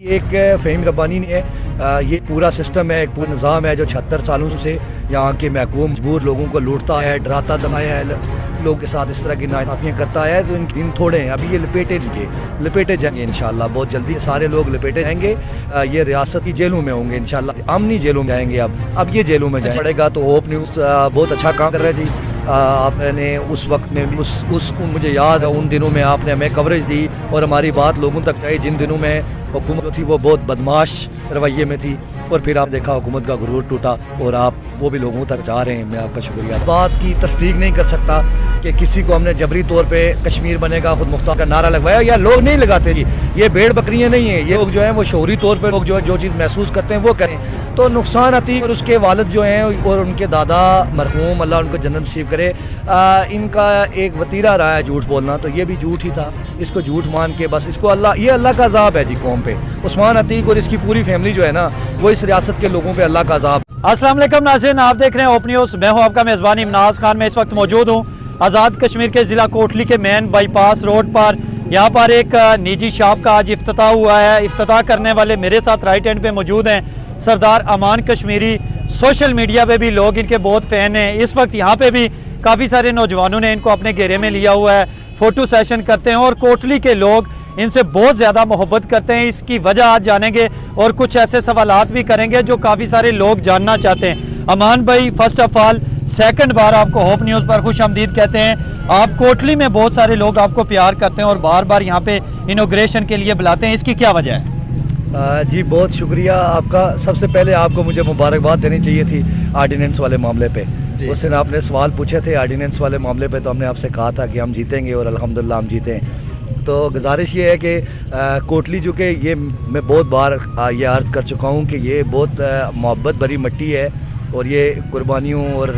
एक फ़हीम रब्बानी ने ये पूरा सिस्टम है, एक पूरा निज़ाम है जो 76 सालों से यहाँ के महकूम मजबूर लोगों को लूटता है, डराता धमाया है, लोगों के साथ इस तरह की नाइंसाफ़ियाँ करता है। तो इनके दिन थोड़े हैं, अभी ये लपेटे जाएंगे इंशाल्लाह, बहुत जल्दी सारे लोग लपेटे जाएंगे। ये रियासत की जेलों में होंगे इंशाल्लाह, अमनी जेलों में जाएंगे। अब ये जेलों में जाना पड़ेगा। तो होप न्यूज़ बहुत अच्छा काम कर रहा है जी। आपने उस वक्त में उस मुझे याद है उन दिनों में आपने हमें कवरेज दी और हमारी बात लोगों तक चाहिए जिन दिनों में हुकूमत थी वो बहुत बदमाश रवैये में थी, और फिर आप देखा हुकूमत का गुरूर टूटा और आप वो भी लोगों तक जा रहे हैं। मैं आपका शुक्रिया। बात की तस्दीक नहीं कर सकता कि किसी को हमने जबरी तौर पे कश्मीर बनेगा खुद मुख्तार का नारा लगवाया, या लोग नहीं लगाते जी। ये भेड़ बकरियाँ नहीं है, ये लोग जो हैं वो शौरी तौर पर लोग जो चीज़ महसूस करते हैं वो करें। तो नुकसान अतीक और उसके वालिद जो हैं और उनके दादा मरहूम अल्लाह उनको जन्नत नसीब करे, इनका एक वतीरा रहा है झूठ बोलना, तो ये भी झूठ ही था। इसको झूठ मान के बस इसको ये अल्लाह का अजाब है जी कौम पे। उस्मान अतीक और इसकी पूरी फैमिली जो है ना, वो इस रियासत के लोगों पे अल्लाह का अजाब। अस्सलाम वालेकुम नाज़रीन, आप देख रहे हैं ओपन न्यूज़। मैं हूं आपका मेज़बान इमनाज खान। मैं इस वक्त मौजूद हूं आज़ाद कश्मीर के ज़िला कोटली के मेन बाईपास रोड पर। यहाँ पर एक निजी शॉप का आज इफ्तिताह हुआ है। इफ्तिताह करने वाले मेरे साथ राइट हैंड पे मौजूद हैं सरदार अमान कश्मीरी। सोशल मीडिया पे भी लोग इनके बहुत फ़ैन हैं। इस वक्त यहाँ पे भी काफ़ी सारे नौजवानों ने इनको अपने घेरे में लिया हुआ है, फ़ोटो सेशन करते हैं और कोटली के लोग इनसे बहुत ज़्यादा मोहब्बत करते हैं। इसकी वजह आज जानेंगे और कुछ ऐसे सवालात भी करेंगे जो काफ़ी सारे लोग जानना चाहते हैं। अमान भाई, फर्स्ट ऑफ ऑल सेकंड बार आपको होप न्यूज़ पर खुश आमदीद कहते हैं। आप कोटली में बहुत सारे लोग आपको प्यार करते हैं और बार बार यहाँ पे इनॉग्रेशन के लिए बुलाते हैं, इसकी क्या वजह है? जी बहुत शुक्रिया आपका। सबसे पहले आपको मुझे मुबारकबाद देनी चाहिए थी आर्डीनेंस वाले मामले पे। उस दिन आपने सवाल पूछे थे आर्डीनेंस वाले मामले पे, तो हमने आपसे कहा था कि हम जीतेंगे और अल्हम्दुलिल्लाह हम जीते हैं। तो गुजारिश ये है कि कोटली जो कि ये मैं बहुत बार ये अर्ज़ कर चुका हूँ कि ये बहुत मोहब्बत भरी मिट्टी है और ये कुर्बानियों और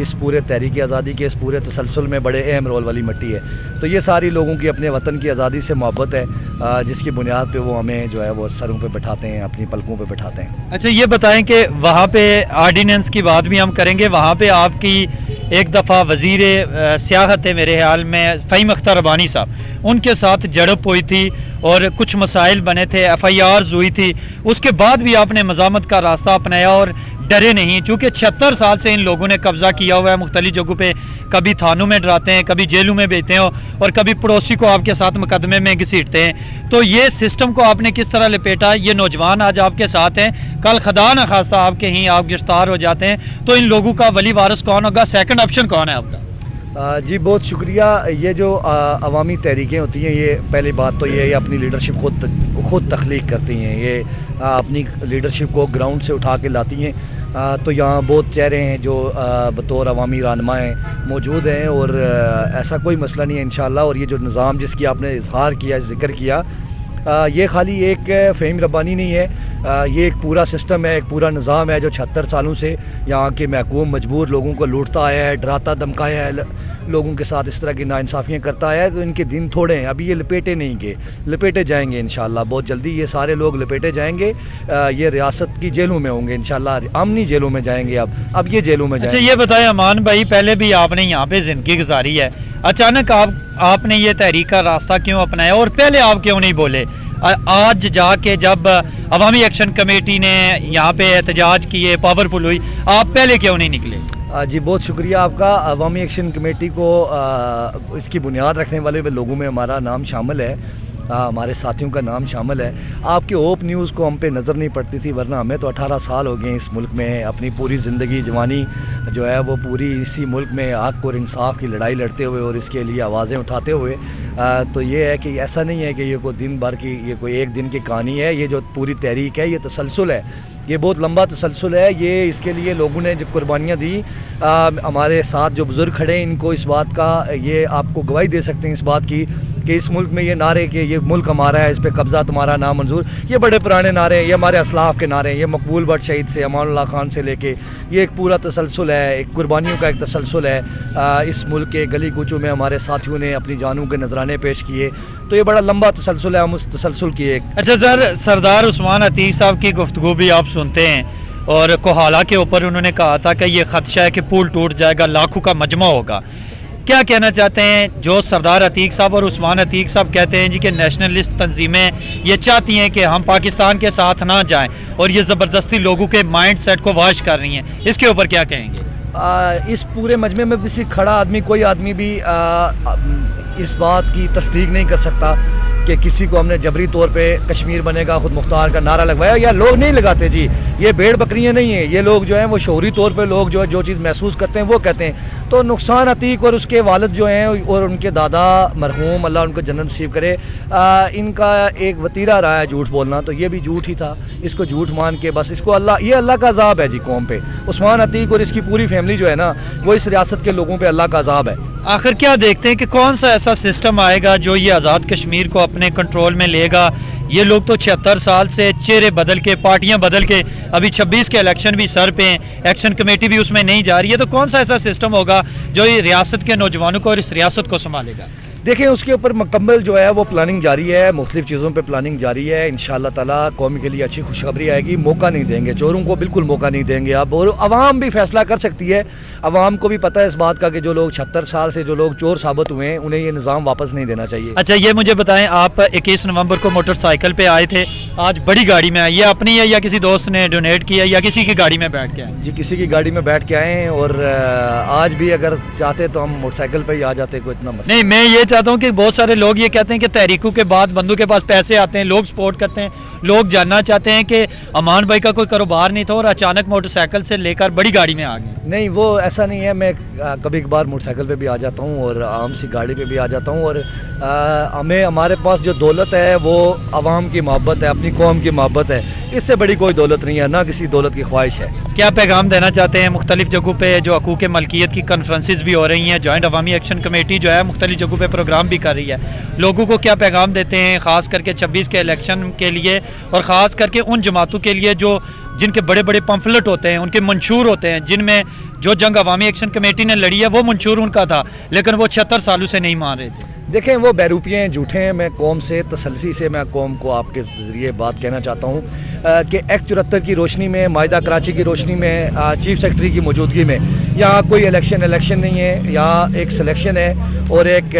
इस पूरे तहरीक आज़ादी के इस पूरे तसलसल में बड़े अहम रोल वाली मिट्टी है। तो ये सारी लोगों की अपने वतन की आज़ादी से मोहब्बत है, जिसकी बुनियाद पे वो हमें जो है वो सरों पे बैठाते हैं, अपनी पलकों पे बैठाते हैं। अच्छा, ये बताएं कि वहाँ पे आर्डीनेंस की बात भी हम करेंगे। वहाँ पे आपकी एक दफ़ा वज़ीर सियाहत है मेरे ख्याल में फ़हीम अख्तर रब्बानी साहब, उनके साथ झड़प हुई थी और कुछ मसाइल बने थे, FIRs हुई थी। उसके बाद भी आपने मज़ामत का रास्ता अपनाया और डरे नहीं, चूँकि 76 साल से इन लोगों ने कब्ज़ा किया हुआ है मुख्तलिफ जगहों पे। कभी थानों में डराते हैं, कभी जेलों में भेजते हैं और कभी पड़ोसी को आपके साथ मुकदमे में घसीटते हैं। तो ये सिस्टम को आपने किस तरह लपेटा? ये नौजवान आज आपके साथ हैं, कल खुदा न खास्ता आपके ही आप गिरफ्तार हो जाते हैं, तो इन लोगों का वली वारिस कौन होगा? सेकंड ऑप्शन कौन है आपका? जी बहुत शुक्रिया। ये जो अवामी तहरीकें होती हैं, ये पहली बात तो ये अपनी लीडरशिप खुद तख्लीक करती हैं। ये अपनी लीडरशिप को ग्राउंड से उठा के लाती हैं। तो यहाँ बहुत चेहरे हैं जो बतौर अवामी रहनुमाएँ मौजूद हैं और ऐसा कोई मसला नहीं है इंशाअल्लाह। और ये जो निज़ाम जिसकी आपने इजहार किया, जिक्र किया, ये खाली एक फ़हीम रब्बानी नहीं है, ये एक पूरा सिस्टम है, एक पूरा निज़ाम है जो 76 सालों से यहाँ के महकूम मजबूर लोगों को लूटता है, डराता धमकाया है, लोगों के साथ इस तरह की नाइंसाफ़ियाँ करता है। तो इनके दिन थोड़े हैं, अभी ये लपेटे जाएंगे इंशाल्लाह, बहुत जल्दी ये सारे लोग लपेटे जाएंगे। ये रियासत की जेलों में होंगे इंशाल्लाह, अमनी जेलों में जाएंगे। अब ये जेलों में जाएंगे। अच्छा, ये बताएं अमान भाई, पहले भी आपने यहाँ पे ज़िंदगी गुजारी है, अचानक आपने ये तहरीक का रास्ता क्यों अपनाया और पहले आप क्यों नहीं बोले? आज जाके जब अवामी एक्शन कमेटी ने यहाँ पे एहतजाज किए, पावरफुल हुई, आप पहले क्यों नहीं निकले? जी बहुत शुक्रिया आपका। अवामी एक्शन कमेटी को इसकी बुनियाद रखने वाले लोगों में हमारा नाम शामिल है, हमारे साथियों का नाम शामिल है। आपके होप न्यूज़ को हम पे नज़र नहीं पड़ती थी, वरना हमें तो 18 साल हो गए इस मुल्क में, अपनी पूरी ज़िंदगी जवानी जो है वो पूरी इसी मुल्क में हक़ और इंसाफ की लड़ाई लड़ते हुए और इसके लिए आवाज़ें उठाते हुए। तो ये है कि ऐसा नहीं है कि ये कोई दिन भर की, ये कोई एक दिन की कहानी है। ये जो पूरी तहरीक है ये तसलसल है, ये बहुत लंबा तसलसल है। ये इसके लिए लोगों ने जो कुर्बानियाँ दी, हमारे साथ जो बुज़ुर्ग खड़े हैं, इनको इस बात का, ये आपको गवाही दे सकते हैं इस बात की कि इस मुल्क में ये नारे कि ये मुल्क हमारा है, इस पर कब्ज़ा तुम्हारा नामंजूर, ये बड़े पुराने नारे हैं, ये हमारे असलाफ के नारे हैं। ये मकबूल भट्ट शहीद से अमानुल्लाह खान से लेके ये एक पूरा तसलसल है, एक कुर्बानियों का एक तसलसल है। इस मुल्क के गली कूचों में हमारे साथियों ने अपनी जानों के नजराने पेश किए। तो ये बड़ा लंबा तसलसल है, हम उस तसलसल की एक। अच्छा सर, सरदार उस्मान अतीक साहब की गुफ्तगू भी आप सुनते हैं और कोहाला के ऊपर उन्होंने कहा था कि ये खदशा है कि पुल टूट जाएगा, लाखों का मजमा होगा। क्या कहना चाहते हैं जो सरदार अतीक साहब और उस्मान अतीक साहब कहते हैं जी कि नेशनलिस्ट तंजीमें ये चाहती हैं कि हम पाकिस्तान के साथ ना जाएं और ये ज़बरदस्ती लोगों के माइंड सेट को वाश कर रही हैं, इसके ऊपर क्या कहेंगे? इस पूरे मजमे में किसी खड़ा आदमी, कोई आदमी भी इस बात की तस्दीक नहीं कर सकता कि किसी को हमने जबरी तौर पे कश्मीर बनेगा खुद मुख्तार का नारा लगवाया। या लोग नहीं लगाते जी, ये भेड़ बकरियां नहीं हैं, ये लोग जो हैं वो शौरी तौर पे लोग जो है जो चीज़ महसूस करते हैं वो कहते हैं। तो नुकसान अतीक और उसके वालिद जो हैं और उनके दादा मरहूम, अल्लाह उनको जन्नत नसीब करे, इनका एक वतीरा रहा है झूठ बोलना, तो ये भी झूठ ही था। इसको झूठ मान के बस इसको ये अल्लाह का अजाब है जी कौम पे। उस्मान अतीक और इसकी पूरी फैमिली जो है ना, वो इस रियासत के लोगों पर अल्लाह का अजाब है। आखिर क्या देखते हैं कि कौन सा ऐसा सिस्टम आएगा जो ये आज़ाद कश्मीर को अपने कंट्रोल में लेगा? ये लोग तो 76 साल से चेहरे बदल के, पार्टियां बदल के, अभी 26 के इलेक्शन भी सर पे हैं, एक्शन कमेटी भी उसमें नहीं जा रही है, तो कौन सा ऐसा सिस्टम होगा जो ये रियासत के नौजवानों को और इस रियासत को संभालेगा? देखिए, उसके ऊपर मुकम्मल जो है वो प्लानिंग जारी है, मुख्तलिफ चीज़ों पे प्लानिंग जारी है। इंशाअल्लाह ताला कौम के लिए अच्छी खुशखबरी आएगी। मौका नहीं देंगे चोरों को, बिल्कुल मौका नहीं देंगे अब। और अवाम भी फैसला कर सकती है, अवाम को भी पता है इस बात का कि जो लोग 76 साल से जो लोग चोर साबित हुए हैं उन्हें ये निज़ाम वापस नहीं देना चाहिए। अच्छा, ये मुझे बताएं, आप 21 नवंबर को मोटरसाइकिल पे आए थे, आज बड़ी गाड़ी में आए, ये अपनी है या किसी दोस्त ने डोनेट किया या किसी की गाड़ी में बैठ के आए? जी, किसी की गाड़ी में बैठ के आए हैं। और आज भी अगर चाहते तो हम मोटरसाइकिल पर ही आ जाते, कोई इतना मसला नहीं। मैं ये चाहता हूँ कि बहुत सारे लोग ये कहते हैं कि तहरीकों के बाद बंदों के पास पैसे आते हैं, लोग सपोर्ट करते हैं, लोग जानना चाहते हैं कि अमान भाई का कोई कारोबार नहीं था और अचानक मोटरसाइकिल से लेकर बड़ी गाड़ी में आ गए। नहीं, वो ऐसा नहीं है। मैं कभी कभार मोटरसाइकिल पे भी आ जाता हूँ और आम सी गाड़ी पे भी आ जाता हूँ। और हमारे पास जो दौलत है वो अवाम की मोहब्बत है, अपनी कौम की मोहब्बत है। इससे बड़ी कोई दौलत नहीं है, ना किसी दौलत की ख्वाहिश है। क्या पैगाम देना चाहते हैं? मुख्तलिफ जगहों पे जो हकूक़ मलकियत की कॉन्फ्रेंसेस भी हो रही हैं, जॉइंट अवामी एक्शन कमेटी जो है मुख्तलिफ जगहों पे प्रोग्राम भी कर रही है, लोगों को क्या पैगाम देते हैं ख़ास करके 26 के इलेक्शन के लिए और ख़ास करके उन जमातों के लिए जो जिनके बड़े बड़े पम्फलेट होते हैं, उनके मंशूर होते हैं, जिनमें जो जंग अवामी एक्शन कमेटी ने लड़ी है वो मंशूर उनका था, लेकिन वो 76 सालों से नहीं मान रहे थे? देखें, वो बैरूपियाँ हैं, झूठे हैं। मैं कौम से तसल्ली से मैं कौम को आपके ज़रिए बात कहना चाहता हूँ कि एक्ट 74 की रोशनी में, माहिदा कराची की रोशनी में, चीफ सेक्रेटरी की मौजूदगी में यहाँ कोई इलेक्शन नहीं है। यहाँ एक सिलेक्शन है और एक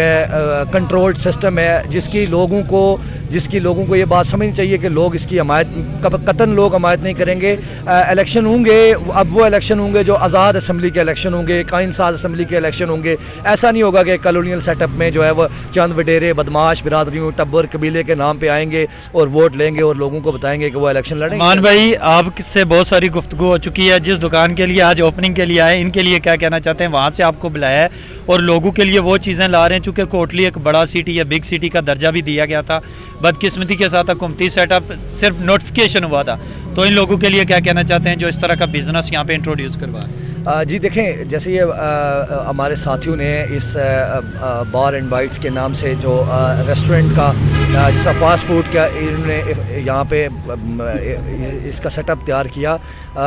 कंट्रोल्ड सिस्टम है जिसकी लोगों को ये बात समझनी चाहिए कि लोग इसकी हमायत कतन लोग हमायत नहीं करेंगे। इलेक्शन होंगे, अब वो इलेक्शन होंगे जो आज़ाद असम्बली के इलेक्शन होंगे, काइंसाज असम्बली के इलेक्शन होंगे। ऐसा नहीं होगा कि कॉलोनियल सेटअप में जो है वो चंद वडेरे बदमाश बिरादरियों टब्बर कबीले के नाम पे आएंगे और वोट लेंगे और लोगों को बताएंगे कि वो इलेक्शन लड़ेंगे। मान भाई, आपसे बहुत सारी गुफ्तगू हो चुकी है। जिस दुकान के लिए आज ओपनिंग के लिए आए, इनके लिए क्या कहना चाहते हैं? वहाँ से आपको बुलाया है और लोगों के लिए वो चीज़ें ला रहे हैं, चूँकि कोटली एक बड़ा सिटी या बिग सिटी का दर्जा भी दिया गया था, बदकिस्मती के साथ हुकूमती सेटअप सिर्फ नोटिफिकेशन हुआ था, तो इन लोगों के लिए क्या कहना चाहते हैं जो इस तरह का बिजनेस यहाँ पे इंट्रोड्यूस करवा रहे हैं? जी देखें, जैसे ये हमारे साथियों ने इस बार एंड बाइट्स के नाम से जो रेस्टोरेंट का जैसा फास्ट फूड का इन्होंने यहाँ पे इसका सेटअप तैयार किया,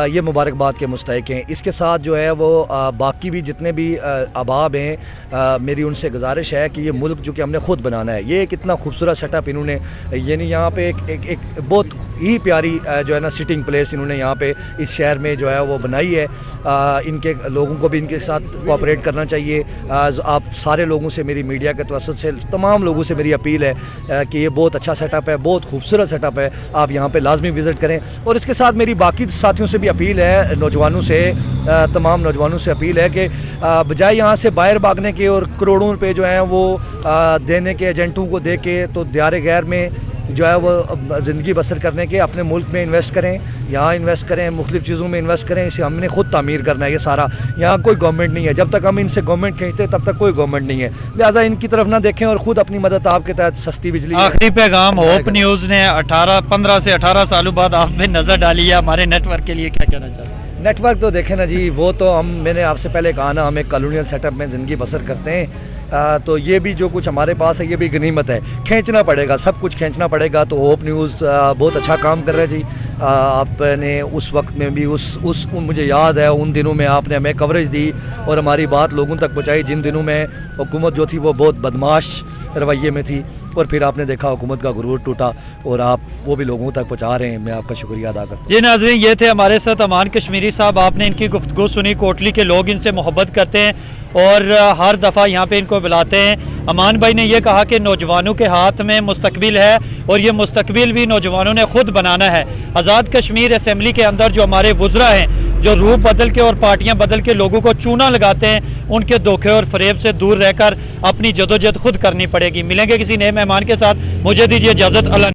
ये मुबारकबाद के मुस्तहिक हैं। इसके साथ जो है वो बाकी भी जितने भी अहबाब हैं, मेरी उनसे गुजारिश है कि ये मुल्क जो कि हमने ख़ुद बनाना है, ये एक इतना खूबसूरत सेटअप इन्होंने, यानी यहाँ पे एक बहुत ही प्यारी जो है ना सिटिंग प्लेस इन्होंने यहाँ पे इस शहर में जो है वो बनाई है। इनके लोगों को भी इनके साथ कोऑपरेट करना चाहिए। आप सारे लोगों से, मेरी मीडिया के तवज्जुह से तमाम लोगों से मेरी अपील है कि ये बहुत अच्छा सेटअप है, बहुत खूबसूरत सेटअप है, आप यहाँ पे लाजमी विज़िट करें। और इसके साथ मेरी बाकी साथियों से भी अपील है, नौजवानों से, तमाम नौजवानों से अपील है कि बजाय यहाँ से बाहर भागने के और करोड़ों रुपए जो हैं वो देने के, एजेंटों को दे के, तो दियार गैर में जो है वो ज़िंदगी बसर करने के अपने मुल्क में इन्वेस्ट करें, यहाँ इन्वेस्ट करें, मुख्तलिफ़ चीज़ों में इन्वेस्ट करें। इसे हमने खुद तामीर करना है ये सारा। यहाँ कोई गवर्नमेंट नहीं है, जब तक हम इनसे गवर्नमेंट खींचते तब तक कोई गवर्नमेंट नहीं है। लिहाजा इनकी तरफ ना देखें और ख़ुद अपनी मदद आपके तहत सस्ती बिजली। आखिरी पैगाम, होप न्यूज़ ने 15 से 18 सालों बाद आप पे नज़र डाली है, हमारे नेटवर्क के लिए क्या कहना चाहते हैं? नेटवर्क तो देखें ना जी, वो तो मैंने आपसे पहले कहा ना, हम एक कॉलोनियल सेटअप में ज़िंदगी बसर करते हैं। तो ये भी जो कुछ हमारे पास है ये भी गनीमत है, खींचना पड़ेगा, सब कुछ खींचना पड़ेगा। तो होप न्यूज़ बहुत अच्छा काम कर रहा है जी। आपने उस वक्त में भी मुझे याद है उन दिनों में आपने हमें कवरेज दी और हमारी बात लोगों तक पहुंचाई, जिन दिनों में हुकूमत जो थी वो बहुत बदमाश रवैये में थी, और फिर आपने देखा हुकूमत का गुरूर टूटा और आप वो भी लोगों तक पहुंचा रहे हैं। मैं आपका शुक्रिया अदा करता हूँ। जी नाज़रीन, ये थे हमारे साथ अमान कश्मीरी साहब। आपने इनकी गुफ्तगू सुनी। कोटली के लोग इनसे मोहब्बत करते हैं और हर दफ़ा यहाँ पे इनको बुलाते हैं। अमान भाई ने यह कहा कि नौजवानों के हाथ में मुस्तकबिल है और ये मुस्तकबिल भी नौजवानों ने खुद बनाना है। आज़ाद कश्मीर असम्बली के अंदर जो हमारे वुज़रा हैं, जो रूप बदल के और पार्टियाँ बदल के लोगों को चूना लगाते हैं, उनके धोखे और फरेब से दूर रहकर अपनी जदोजहद खुद करनी पड़ेगी। मिलेंगे किसी नए मेहमान के साथ, मुझे दीजिए इजाज़त। अल्लाह।